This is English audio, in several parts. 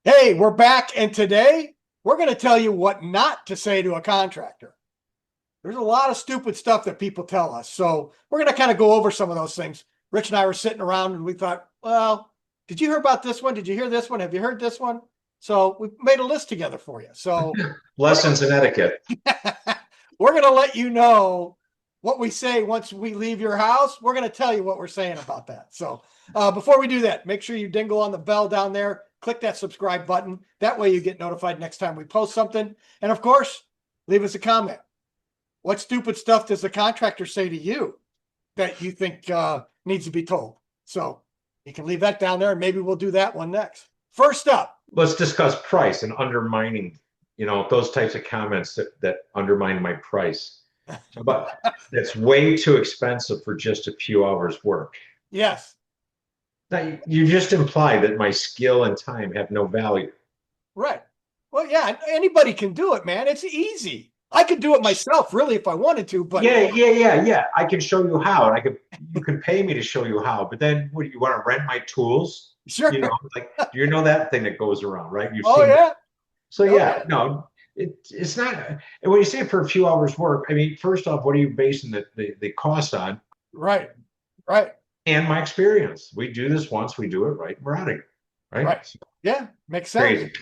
Hey, we're back, and today we're going to tell you what not to say to a contractor. There's a lot of stupid stuff that people tell us, so we're going to kind of go over some of those things. Rich and I were sitting around and we thought, well, did you hear about this one? Did you hear this one? Have you heard this one? So we made a list together for you. So Lessons in etiquette. we're going to let you know what we say once we leave your house. We're going to tell you what we're saying about that. So before we do that, make sure you dingle on the bell down there. Click that subscribe button. That way you get notified next time we post something. And of course, leave us a comment. What stupid stuff does the contractor say to you that you think needs to be told? So you can leave that down there, and maybe we'll do that one next. First up. Let's discuss price and undermining, those types of comments that undermine my price. But it's way too expensive for just a few hours work. Yes. Now, you just imply that my skill and time have no value. Right. Well, yeah, anybody can do it, man. It's easy. I could do it myself, really, if I wanted to, but Yeah. I can show you how. You can pay me to show you how. But then, what do you want to rent my tools? sure. Like that thing that goes around, right? You've Oh seen yeah. that. So Oh yeah, yeah. no, it's not. And when you say for a few hours work, I mean, first off, what are you basing the cost on? Right. Right. And my experience. We do this once, we do it right, we're out of here, right? Right. Yeah. Makes sense. Crazy.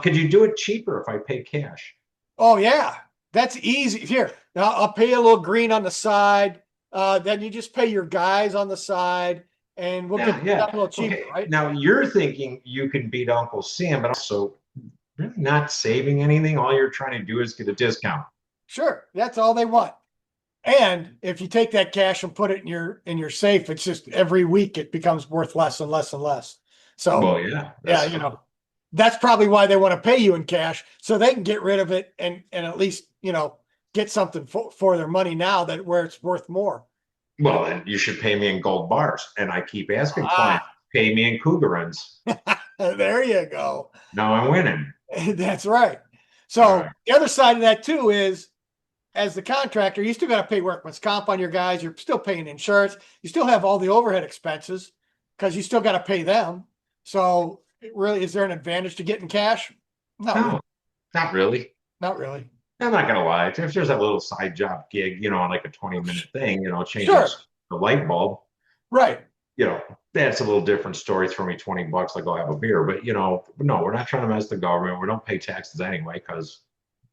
Could you do it cheaper if I pay cash? Oh yeah. That's easy. Here, now I'll pay you a little green on the side. Then you just pay your guys on the side, and we'll get that a little cheaper, Okay. right? Now you're thinking you can beat Uncle Sam, but also really not saving anything. All you're trying to do is get a discount. Sure. That's all they want. And if you take that cash and put it in your safe, it's just every week it becomes worth less and less and less. So Well, yeah, yeah, that's probably why they want to pay you in cash so they can get rid of it and at least, get something for their money now that where it's worth more. well, then you should pay me in gold bars. And I keep asking clients, Ah, pay me in Cougarins. there you go. Now I'm winning. That's right. All So right. the other side of that too is as the contractor, you still got to pay workman's comp on your guys. You're still paying insurance. You still have all the overhead expenses because you still got to pay them. So really, is there an advantage to getting cash? Not really. No, not really. Not really. I'm not gonna lie. If there's a little side job gig, like a 20-minute thing, Sure. changes the light bulb, Right. that's a little different story. Throw me $20, like I'll have a beer. But no, we're not trying to mess the government. We don't pay taxes anyway because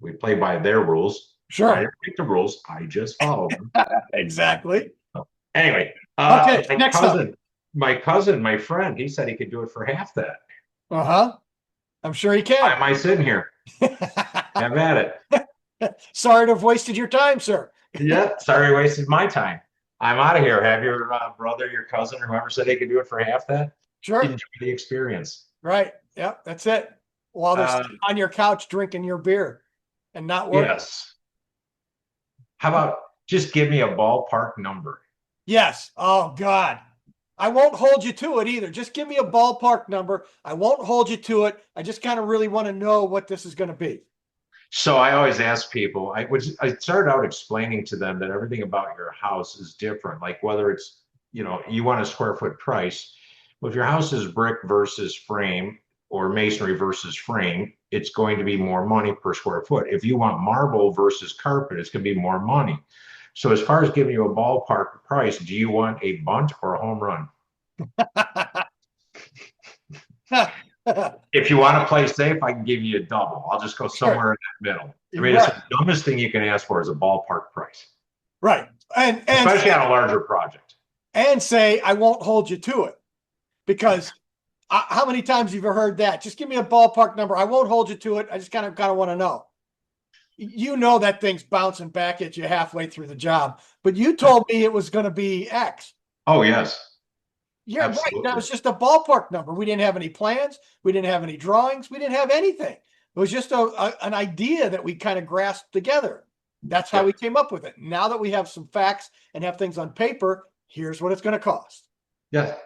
we play by their rules. I Sure. didn't make the rules. I just follow them. Exactly. So, anyway, Okay. Next up. my friend, he said he could do it for half that. Uh-huh. I'm sure he Why can. am I sitting here? Have at it. Sorry to have wasted your time, sir. Yeah, sorry, I wasted my time. I'm out of here. Have your brother, your cousin, or whoever said they could do it for half that. Sure. Enjoy the experience. Right. Yep. That's it. While they're Uh, sitting on your couch drinking your beer and not working. yes. How about just give me a ballpark number? Yes. Oh, God. I won't hold you to it either. Just give me a ballpark number. I won't hold you to it. I just kind of really want to know what this is going to be. So I always ask people, I started out explaining to them that everything about your house is different. Like whether it's, you want a square foot price. Well, if your house is brick versus frame or masonry versus frame, it's going to be more money per square foot. If you want marble versus carpet, it's going to be more money. So as far as giving you a ballpark price, do you want a bunt or a home run? If you want to play safe, I can give you a double. I'll just go somewhere in that middle. I mean, it's Right. the dumbest thing you can ask for is a ballpark price, Right. especially on a larger project. And say, I won't hold you to it. Because how many times have you heard that? Just give me a ballpark number. I won't hold you to it. I just kind of want to know. That thing's bouncing back at you halfway through the job, but you told me it was going to be X. Oh, yes, Yeah, right. That absolutely. was just a ballpark number. We didn't have any plans. We didn't have any drawings. We didn't have anything. It was just an idea that we kind of grasped together. That's how Yep. we came up with it. Now that we have some facts and have things on paper, here's what it's going to cost. Yes.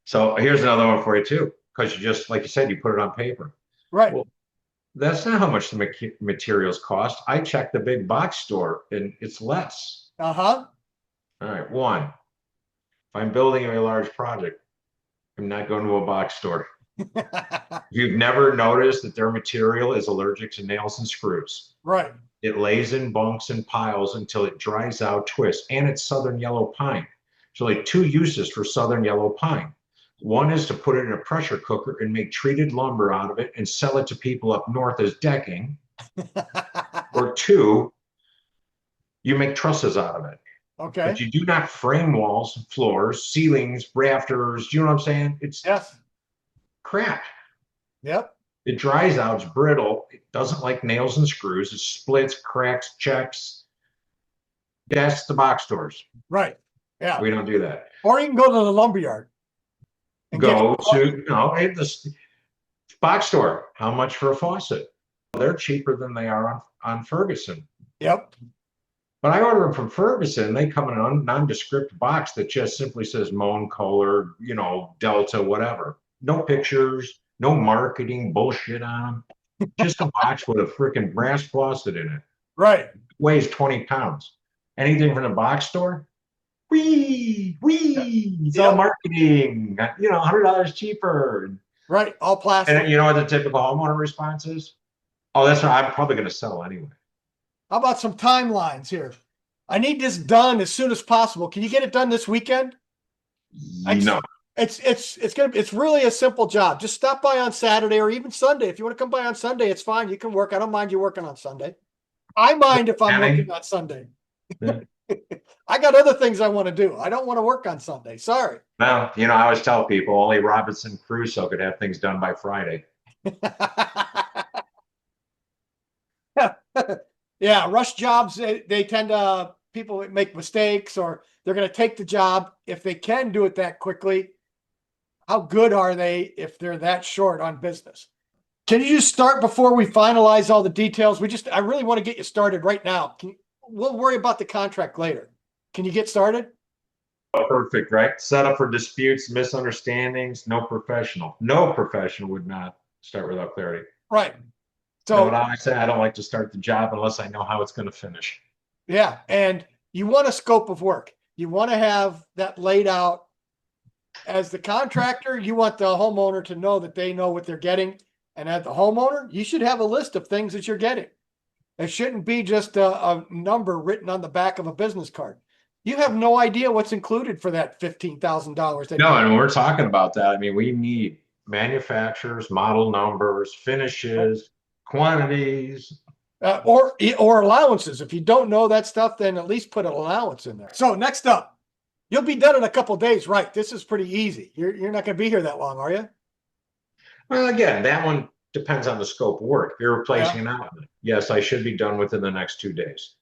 So here's another one for you too, because you just, like you said, you put it on paper. Right. Well, that's not how much the materials cost. I checked the big box store and it's less. Uh-huh. All right. One, if I'm building a large project, I'm not going to a box store. If you've never noticed that their material is allergic to nails and screws, Right. it lays in bunks and piles until it dries out, twists, and it's southern yellow pine. So, like two uses for southern yellow pine. One is to put it in a pressure cooker and make treated lumber out of it and sell it to people up north as decking. Or two, you make trusses out of it. But Okay. you do not frame walls, floors, ceilings, rafters. You know what I'm saying? It's Yes. crap. Yep. It dries out, it's brittle. It doesn't like nails and screws. It splits, cracks, checks. That's the box stores. Right. Yeah. We don't do that. Or you can go to the lumberyard and get Go to, the box store. How much for a faucet? They're cheaper than they are on Ferguson. Yep. But I order them from Ferguson. They come in a nondescript box that just simply says Moan, Kohler, Delta, whatever. No pictures, no marketing bullshit on them. Just a box with a freaking brass faucet in it. Right. Weighs 20 pounds. Anything from the box store? It's all marketing. $100 cheaper. Right. All plastic. And you know what the typical homeowner response is? Oh, that's right. I'm probably going to sell anyway. How about some timelines here? I need this done as soon as possible. Can you get it done this weekend? No. It's really a simple job. Just stop by on Saturday or even Sunday. If you want to come by on Sunday, it's fine. You can work. I don't mind you working on Sunday. I mind if I'm working on Sunday. Yeah. I got other things I want to do. I don't want to work on Sunday. Sorry. Well, I always tell people only Robinson Crusoe could have things done by Friday. Yeah, rush jobs, they tend to, people make mistakes or they're going to take the job. If they can do it that quickly, how good are they if they're that short on business? Can you just start before we finalize all the details? I really want to get you started right now. We'll worry about the contract later. Can you get started? Perfect, right? Set up for disputes, misunderstandings. No professional would not start without clarity. Right. So what I say, I don't like to start the job unless I know how it's going to finish. Yeah. And you want a scope of work. You want to have that laid out. As the contractor, you want the homeowner to know that they know what they're getting. And as the homeowner, you should have a list of things that you're getting. It shouldn't be just a number written on the back of a business card. You have no idea what's included for that $15,000. No, and we're talking about that. I mean, we need manufacturers, model numbers, finishes, quantities. Or allowances. If you don't know that stuff, then at least put an allowance in there. So next up, you'll be done in a couple of days, right? This is pretty easy. You're not going to be here that long, are you? Well, again, that one depends on the scope of work. If you're replacing an outlet, yes, I should be done within the next 2 days.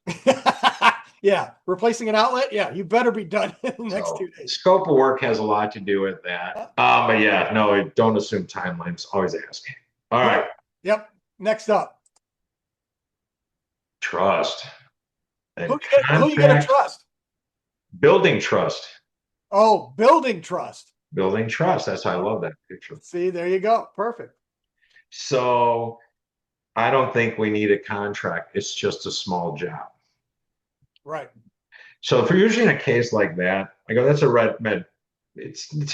Yeah, replacing an outlet. Yeah, you better be done in the next 2 days. Scope of work has a lot to do with that. But yeah, no, don't assume timelines. Always ask. All right. Yep. Next up. Trust. Who you gonna trust? Building trust. Oh, building trust. Building trust. That's why I love that picture. See, there you go. Perfect. So I don't think we need a contract. It's just a small job. Right. So if you're usually in a case like that, I go, that's a red. To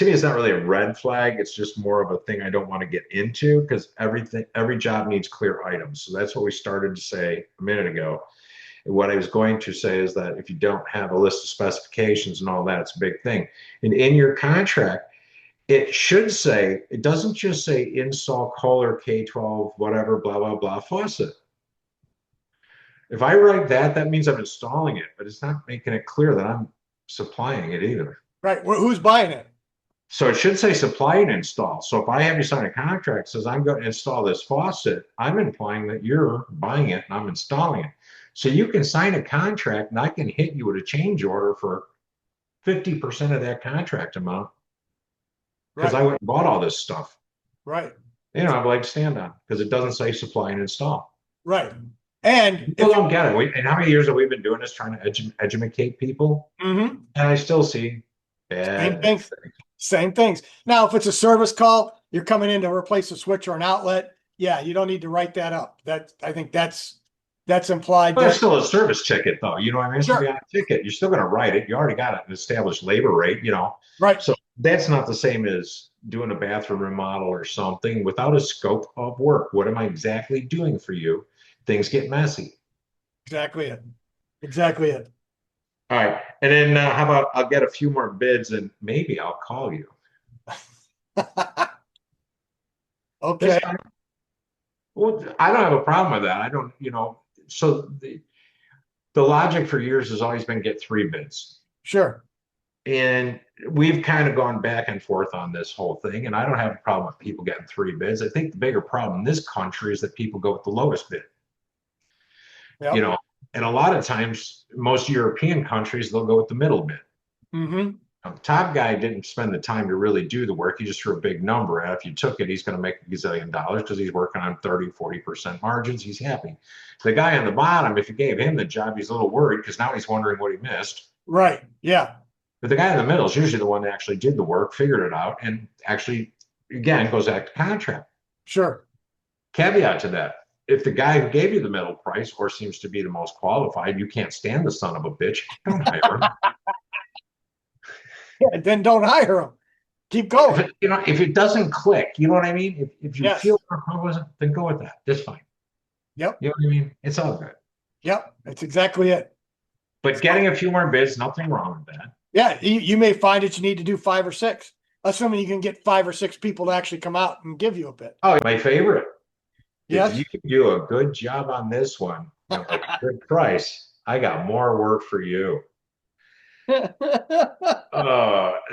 me, it's not really a red flag. It's just more of a thing I don't want to get into because every job needs clear items. So that's what we started to say a minute ago. And what I was going to say is that if you don't have a list of specifications and all that, it's a big thing. And in your contract, it should say, it doesn't just say install Kohler K12, whatever, blah, blah, blah, faucet. If I write that, that means I'm installing it, but it's not making it clear that I'm supplying it either. Right. Who's buying it? So it should say supply and install. So if I have you sign a contract that says I'm going to install this faucet, I'm implying that you're buying it and I'm installing it. So you can sign a contract and I can hit you with a change order for 50% of that contract amount because I went and bought all this stuff. Right. I have a leg to stand on because it doesn't say supply and install. Right. And people don't get it. And how many years have we been doing this, trying to educate people? Mm-hmm. And I still see bad Same things. Now, if it's a service call, you're coming in to replace a switch or an outlet. Yeah, you don't need to write that up. I think that's implied. But it's still a service ticket, though. You know what I mean? It's sure. a ticket. You're still going to write it. You already got an established labor rate. Right. So that's not the same as doing a bathroom remodel or something without a scope of work. What am I exactly doing for you? Things get messy. Exactly it. Exactly it. All right. And then how about I'll get a few more bids and maybe I'll call you. Okay. This time, well, I don't have a problem with that. I don't, so the logic for years has always been get three bids. Sure. And we've kind of gone back and forth on this whole thing. And I don't have a problem with people getting three bids. I think the bigger problem in this country is that people go with the lowest bid, you Yep. know, and a lot of times, most European countries, they'll go with the middle bid. Mm-hmm. Top guy didn't spend the time to really do the work. He just threw a big number out. If you took it, he's going to make a gazillion dollars because he's working on 30-40% margins. He's happy. The guy on the bottom, if you gave him the job, he's a little worried because now he's wondering what he missed. Right. Yeah. But the guy in the middle is usually the one that actually did the work, figured it out, and actually, again, goes back to contract. Sure. Caveat to that. If the guy who gave you the middle price or seems to be the most qualified, you can't stand the son of a bitch, don't hire him. Yeah, then don't hire them. Keep going. If it doesn't click, you know what I mean? If you Yes. feel wasn't, then go with that. Just fine. Yep. You know what I mean? It's all good. Yep. That's exactly it. But getting a few more bids, nothing wrong with that. Yeah. You may find that you need to do 5 or 6, assuming you can get 5 or 6 people to actually come out and give you a bid. Oh, my favorite. Yes. If you do a good job on this one, at a good price, I got more work for you. And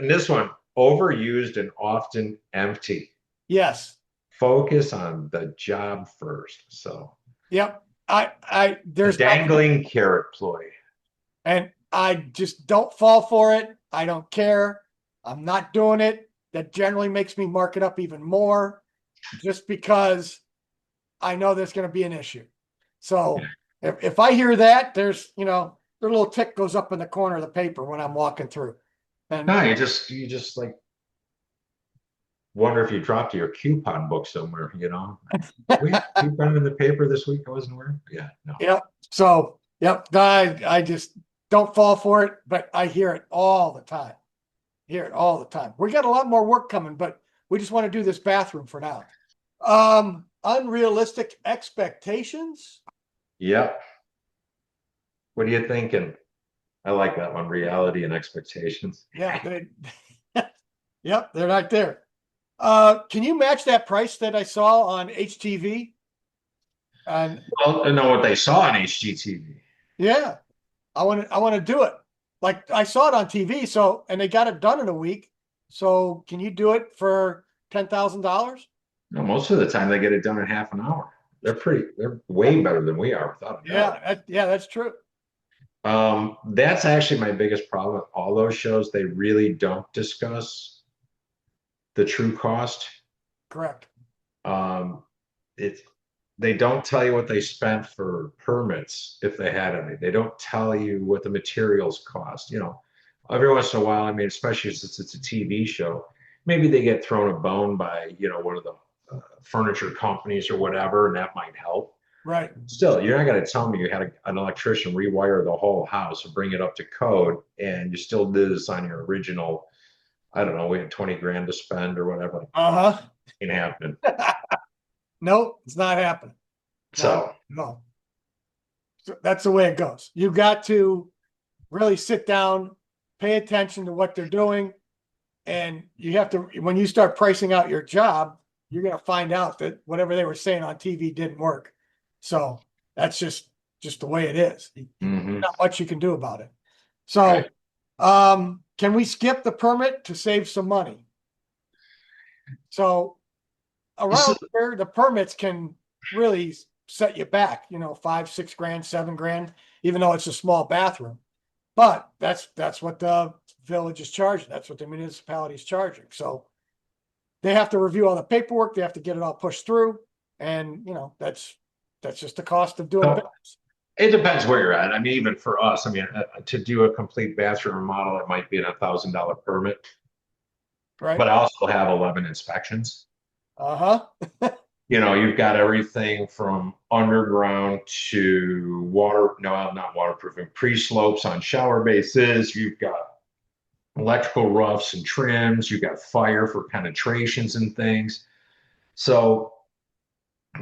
this one, overused and often empty. Yes. Focus on the job first. So, Yep. the dangling carrot ploy. And I just don't fall for it. I don't care. I'm not doing it. That generally makes me mark it up even more just because I know there's going to be an issue. So if I hear that, there's, the little tick goes up in the corner of the paper when I'm walking through. And No, you just like wonder if you dropped your coupon book somewhere, We had a coupon in the paper this week I wasn't wearing? Yeah, no. yep. So, yep. I just don't fall for it, but I hear it all the time. Hear it all the time. We got a lot more work coming, but we just want to do this bathroom for now. Unrealistic expectations. Yep. What are you thinking? I like that one, reality and expectations. Yeah. Yep. They're right there. Can you match that price that I saw on HTV? And Well, I know what they saw on HGTV. yeah, I want to do it. Like I saw it on TV. So, and they got it done in a week. So can you do it for $10,000? No, most of the time they get it done in half an hour. They're way better than we are without a doubt. Yeah, that's true. That's actually my biggest problem with all those shows. They really don't discuss the true cost. Correct. Um, it's they don't tell you what they spent for permits if they had any. They don't tell you what the materials cost. Every once in a while, I mean, especially since it's a TV show, maybe they get thrown a bone by one of the furniture companies or whatever, and that might help. Right. Still, you're not going to tell me you had an electrician rewire the whole house and bring it up to code, and you still did this on your original. I don't know. We had 20 grand to spend or whatever. Uh-huh. Ain't happening. No, it's not happening. So no. So that's the way it goes. You got to really sit down, pay attention to what they're doing, and you have to. When you start pricing out your job, you're going to find out that whatever they were saying on TV didn't work. So that's just the way it is. Not much you can do about it. So, can we skip the permit to save some money? So around here, the permits can really set you back, 5, 6 grand, 7 grand, even though it's a small bathroom. But that's what the village is charging. That's what the municipality is charging. So they have to review all the paperwork. They have to get it all pushed through. And, that's just the cost of doing business. It depends where you're at. I mean, even for us, I mean, to do a complete bathroom remodel, it might be a $1,000 permit. Right. But I also have 11 inspections. Uh-huh. You've got everything from underground to not waterproofing, pre-slopes on shower bases. You've got electrical roughs and trims. You got fire for penetrations and things. So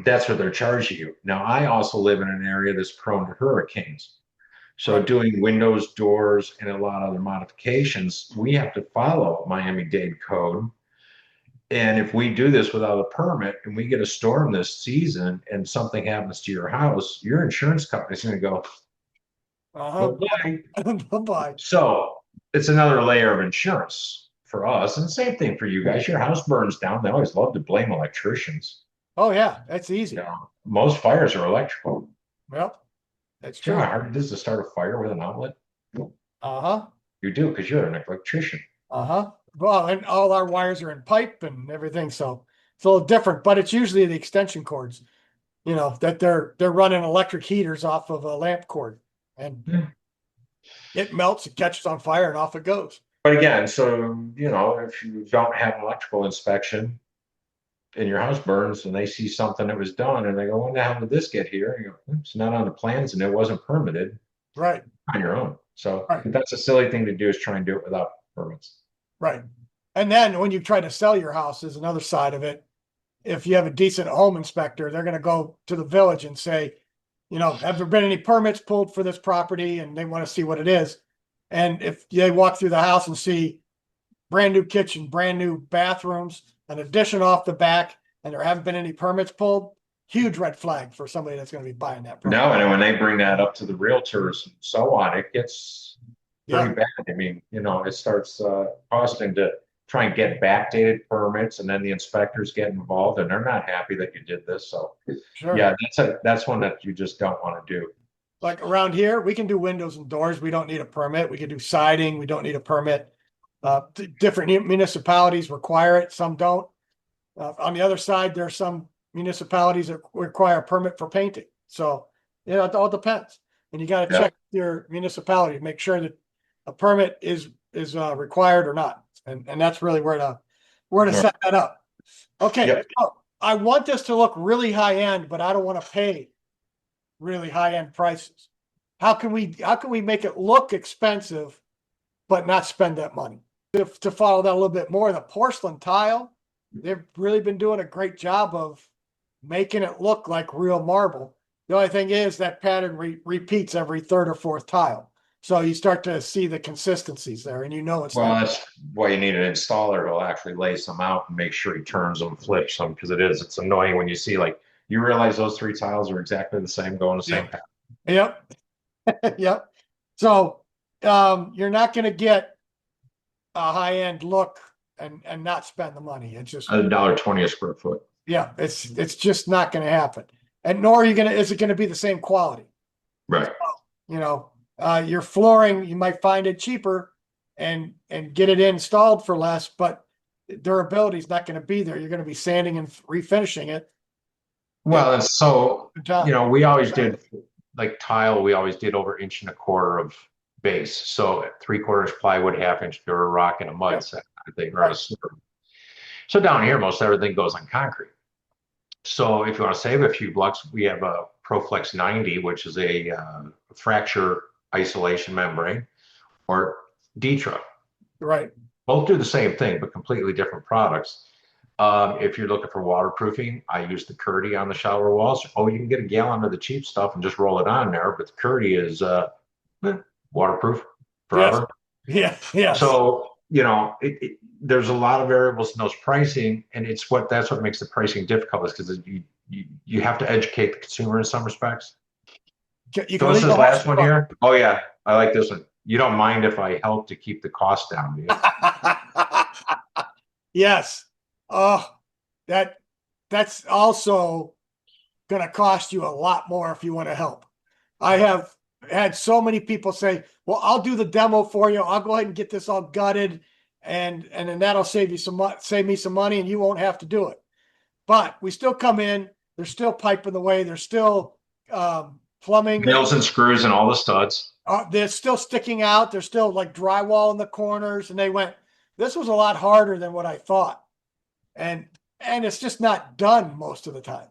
that's what they're charging you. Now, I also live in an area that's prone to hurricanes. So Right. doing windows, doors, and a lot of other modifications, we have to follow Miami-Dade code. And if we do this without a permit and we get a storm this season and something happens to your house, your insurance company's going to go, Uh-huh. bye-bye. Bye-bye. So it's another layer of insurance for us. And the same thing for you guys. Your house burns down. They always love to blame electricians. Oh yeah, that's You easy. know, most fires are electrical. Yep, that's Do you know true. how hard it is to start a fire with an outlet? Uh-huh. You do because you're an electrician. Uh-huh. Well, and all our wires are in pipe and everything, so it's a little different, but it's usually the extension cords, that they're running electric heaters off of a lamp cord and Yeah. it melts, it catches on fire and off it goes. But again, so if you don't have an electrical inspection and your house burns and they see something that was done and they go, when the hell did this get here? And you go, it's not on the plans and it wasn't permitted Right, on your own. So right, that's a silly thing to do is try and do it without permits. right. And then when you try to sell your house is another side of it. If you have a decent home inspector, they're gonna go to the village and say, have there been any permits pulled for this property? And they want to see what it is. And if they walk through the house and see brand new kitchen, brand new bathrooms, an addition off the back, and there haven't been any permits pulled, huge red flag for somebody that's going to be buying that property. No, and when they bring that up to the realtors and so on, it gets pretty Yeah, bad. I mean, it starts costing to try and get backdated permits, and then the inspectors get involved, and they're not happy that you did this. So, sure. yeah, that's one that you just don't want to do. Like around here, we can do windows and doors. We don't need a permit. We can do siding. We don't need a permit. Different municipalities require it. Some don't. On the other side, there are some municipalities that require a permit for painting. So, it all depends. And you got to Yeah. check your municipality to make sure that a permit is required or not. And that's really where to Sure. set that up. Okay. Yep. So I want this to look really high end, but I don't want to pay really high end prices. How can we make it look expensive, but not spend that money? To follow that a little bit more, the porcelain tile, they've really been doing a great job of making it look like real marble. The only thing is that pattern repeats every third or fourth tile. So you start to see the consistencies there and it's Well, not. that's why you need an installer who'll actually lay some out and make sure he turns them, flips them, because it's annoying when you see you realize those three tiles are exactly the same, going the same path. Yep. Yep. So you're not going to get a high end look and not spend the money. It's just $1.20 a square foot. yeah, it's just not going to happen. And nor are you going to is it going to be the same quality? Right. Your flooring you might find it cheaper and get it installed for less, but durability is not going to be there. You're going to be sanding and refinishing it. Well, and so Job. we always did tile. We always did over 1.25 inches of base. So 3/4 plywood, 1/2 inch pure rock, and a mud set kind of thing, or a slurry. So down here, most everything goes on concrete. So if you want to save a few bucks, we have a ProFlex 90, which is a fracture isolation membrane, or Detra. Right. Both do the same thing, but completely different products. If you're looking for waterproofing, I use the Curdy on the shower walls. Oh, you can get a gallon of the cheap stuff and just roll it on there, but the Curdy is waterproof forever. Yes. Yeah. So, there's a lot of variables in those pricing, and that's what makes the pricing difficult, is because you have to educate the consumer in some respects. You So can this leave is the last horse one here. Oh yeah, I like this one. You don't mind if I help to keep the cost down, do you? Yes. Oh, that's also going to cost you a lot more if you want to help. I have had so many people say, "Well, I'll do the demo for you. I'll go ahead and get this all gutted, and then that'll save me some money, and you won't have to do it." But we still come in. There's still pipe in the way. There's still plumbing. Nails and screws and all the studs. They're still sticking out. There's still like drywall in the corners, and they went, "This was a lot harder than what I thought," and it's just not done most of the time.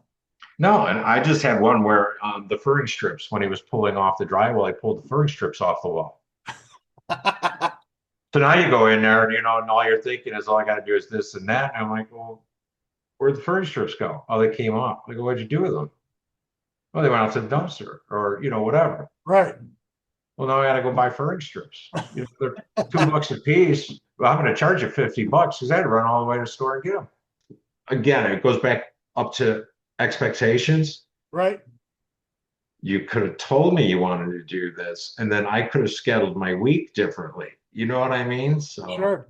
No, and I just had one where the furring strips, when he was pulling off the drywall, I pulled the furring strips off the wall. So now you go in there and, and all you're thinking is all I got to do is this and that. And I'm like, well, where'd the furniture strips go? Oh, they came off. I go, what'd you do with them? Well, they went out to the dumpster or, whatever. Right. Well, now I got to go buy furniture strips. They're $2 a piece. Well, I'm going to charge you $50 because I had to run all the way to the store and get them. Again, it goes back up to expectations. Right. You could have told me you wanted to do this, and then I could have scheduled my week differently. You know what I mean? So, Sure.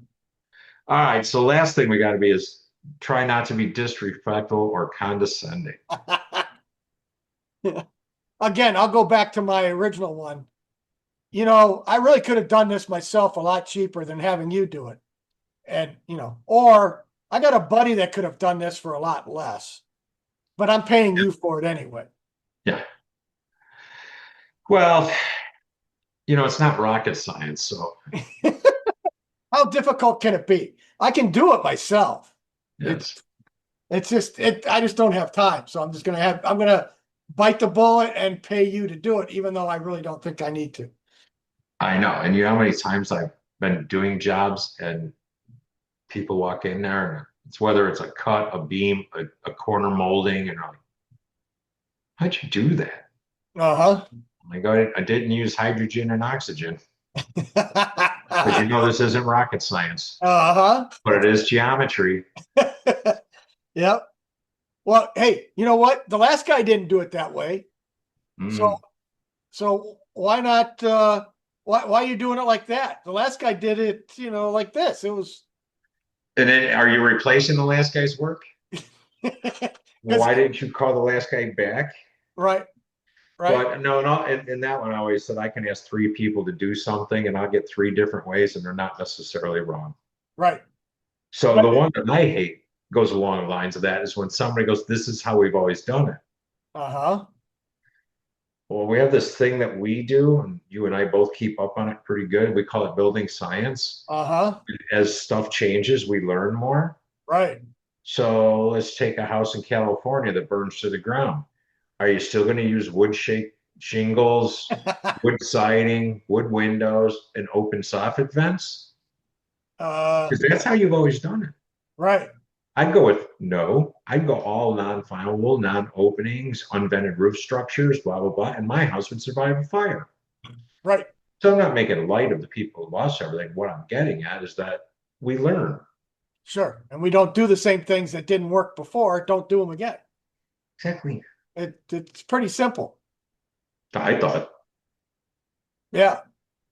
all right. So, last thing we got to be is try not to be disrespectful or condescending. Again, I'll go back to my original one. I really could have done this myself a lot cheaper than having you do it. And, or I got a buddy that could have done this for a lot less, but I'm paying you for it anyway. Yeah. Well, it's not rocket science. So, How difficult can it be? I can do it myself. yes. It's just, I just don't have time. So I'm going to bite the bullet and pay you to do it, even though I really don't think I need to. I know. And you know how many times I've been doing jobs and people walk in there and it's whether it's a cut, a beam, a corner molding, and I'm like, how'd you do that? Uh-huh. I'm like, I didn't use hydrogen and oxygen. But this isn't rocket science, Uh-huh. but it is geometry. Yep. Well, hey, you know what? The last guy didn't do it that way. Mm. So why not why are you doing it like that? The last guy did it, like this. It was And then are you replacing the last guy's work? Because Why didn't you call the last guy back? right. But no, in that one, I always said I can ask three people to do something and I'll get three different ways and they're not necessarily wrong. Right. So the one that I hate goes along the lines of that is when somebody goes, this is how we've always done it. Uh-huh. Well, we have this thing that we do, and you and I both keep up on it pretty good. We call it building science. Uh-huh. As stuff changes, we learn more. Right. So let's take a house in California that burns to the ground. Are you still going to use wood shingles, wood siding, wood windows, and open soffit vents? Because that's how you've always done it. Right. I'd go with no. I'd go all non-flammable, non-openings, unvented roof structures, blah, blah, blah. And my house would survive a fire. Right. So I'm not making light of the people who lost everything. What I'm getting at is that we learn. Sure. And we don't do the same things that didn't work before. Don't do them again. Exactly. It's pretty simple. I thought. Yeah.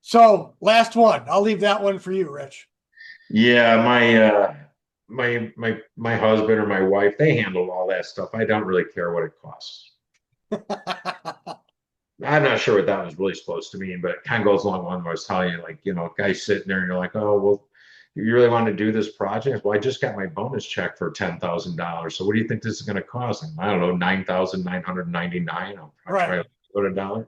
So last one. I'll leave that one for you, Rich. Yeah, my husband or my wife, they handle all that stuff. I don't really care what it costs. I'm not sure what that was really supposed to mean, but it kind of goes along with what I was telling you, like, guys sitting there and you're like, oh, well, you really want to do this project? Well, I just got my bonus check for $10,000. So what do you think this is going to cost? I don't know, $9,999. I'll Right. try to put a dollar,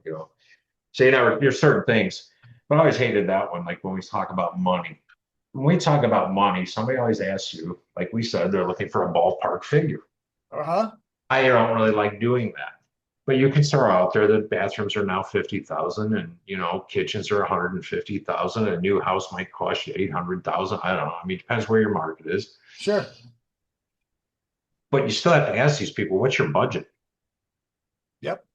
So there's certain things, but I always hated that one. Like when we talk about money, when we talk about money, somebody always asks you, like we said, they're looking for a ballpark figure. Uh-huh. I don't really like doing that. But you can throw out there that bathrooms are now 50,000 and kitchens are 150,000. A new house might cost you 800,000. I don't know. I mean, it depends where your market is. Sure. But you still have to ask these people, what's your budget? Yep.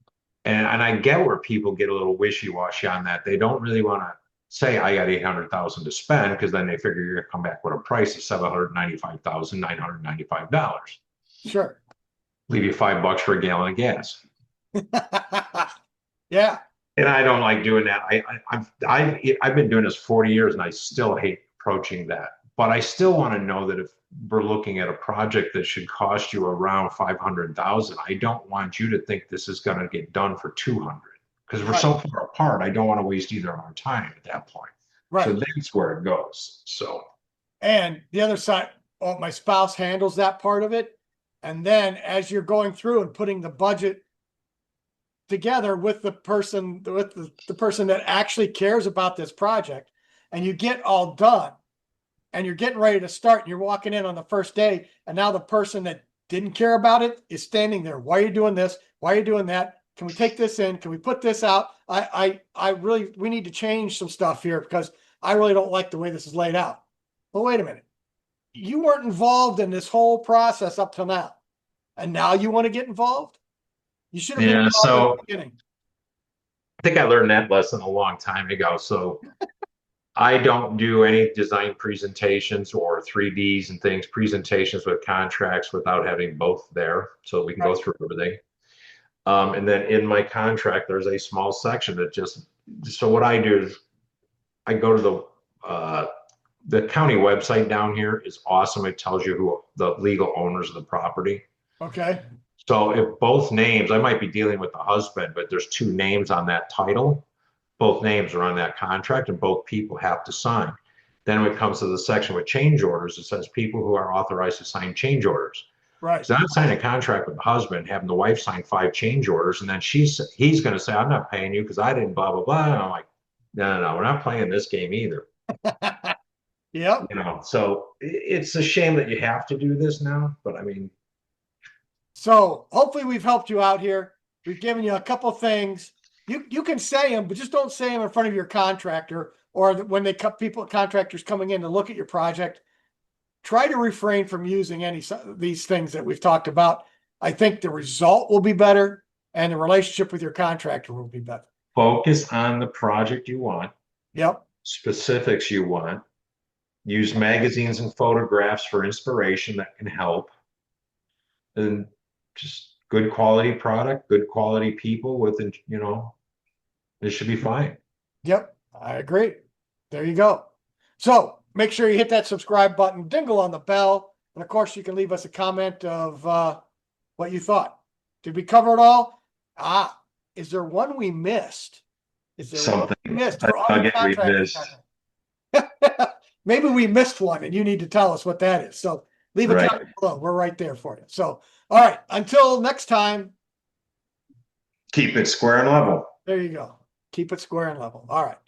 And I get where people get a little wishy-washy on that. They don't really want to say I got 800,000 to spend because then they figure you're going to come back with a price of $795,995. Sure. Leave you $5 for a gallon of gas. Yeah. And I don't like doing that. I've been doing this 40 years and I still hate approaching that. But I still want to know that if we're looking at a project that should cost you around 500,000, I don't want you to think this is going to get done for 200 because we're so far apart. I don't want to waste either of our time at that point. Right. So that's where it goes. So, and the other side, my spouse handles that part of it. And then as you're going through and putting the budget together with the person that actually cares about this project, and you get all done and you're getting ready to start and you're walking in on the first day, and now the person that didn't care about it is standing there. Why are you doing this? Why are you doing that? Can we take this in? Can we put this out? We need to change some stuff here because I really don't like the way this is laid out. Well, wait a minute. You weren't involved in this whole process up till now. And now you want to get involved? You should have been Yeah, involved so at the beginning. I think I learned that lesson a long time ago. So I don't do any design presentations or 3Ds and things, presentations with contracts without having both there so we can go Right. through everything. And then in my contract, there's a small section that so what I do is I go to the county website down here is awesome. It tells you who the legal owners of the property. Okay. So if both names, I might be dealing with the husband, but there's two names on that title. Both names are on that contract and both people have to sign. Then when it comes to the section with change orders, it says people who are authorized to sign change orders. Right. So I'm signing a contract with the husband, having the wife sign 5 change orders, and then he's going to say, I'm not paying you because I didn't blah, blah, blah. And I'm like, no, we're not playing this game either. Yep. So it's a shame that you have to do this now, but I mean. So hopefully we've helped you out here. We've given you a couple things. You can say them, but just don't say them in front of your contractor or when they cut contractors coming in to look at your project. Try to refrain from using any of these things that we've talked about. I think the result will be better and the relationship with your contractor will be better. Focus on the project you want. Yep. Specifics you want. Use magazines and photographs for inspiration that can help. And just good quality product, good quality people within, it should be fine. Yep. I agree. There you go. So make sure you hit that subscribe button, dingle on the bell. And of course, you can leave us a comment of what you thought. Did we cover it all? Is there one we missed? Is there Something one we missed? we missed. Maybe we missed one and you need to tell us what that is. So leave a comment below. We're right there for you. So, all right. Until next time. Keep it square and level. There you go. Keep it square and level. All right.